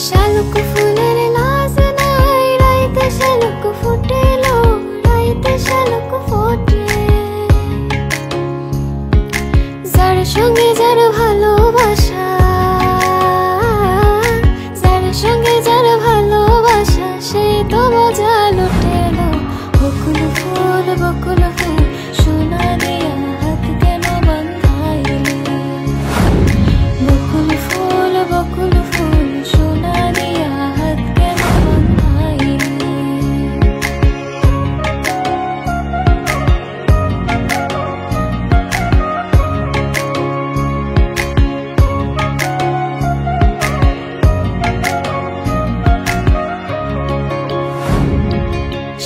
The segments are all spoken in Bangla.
শালুক ফুলের লাজ নাই, রাইতে শালুক ফুটেলো, রাইতে শালুক ফোটে। যার সঙ্গে যার ভালোবাসা, যার সঙ্গে যার ভালোবাসা, সেই তো মজা লুটেলো। বকুল ফুল বকুল ফুল সোনা দিয়া হাত কেন বাঁধাইলে? বকুল ফুল বকুল ফুল সোনা দিয়া হাত কেন বাঁধাইলে?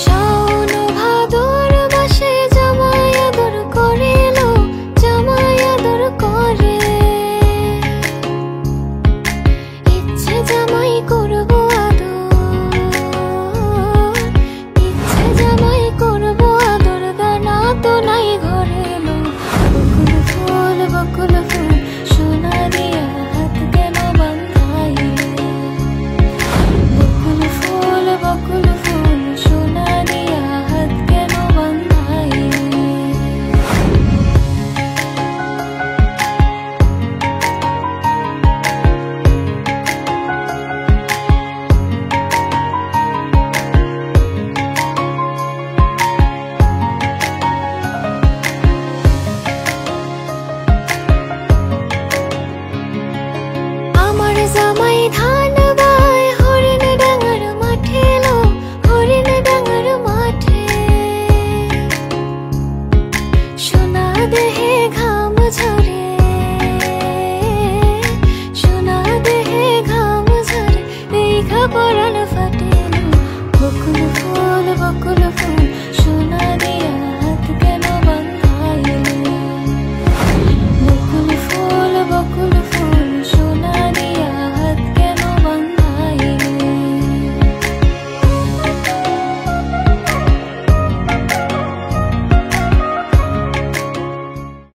শাওন ভাদর মাসে জামাই আদর করিলো, জামাই আদর করে। ইচ্ছে জামাই করবো আদর, ইচ্ছে জামাই করবো আদর, দানা তো নাই ঘরে লো। বকুল ফুল সোনা দিয়া হাত কেন বাঁধাইলে? বকুল ফুল সোনা দিয়া হাত কেন বাঁধাইলে? আমার জামাই ধান গায় হরিণ ডাঙার মাঠে লো, হরিণ ডাঙার মাঠে। সোনা দেহে ঘাম ঝরে, সোনা দেহে ঘাম ঝরে, দেখা পরাণ ফাটে লো। বকুল ফুল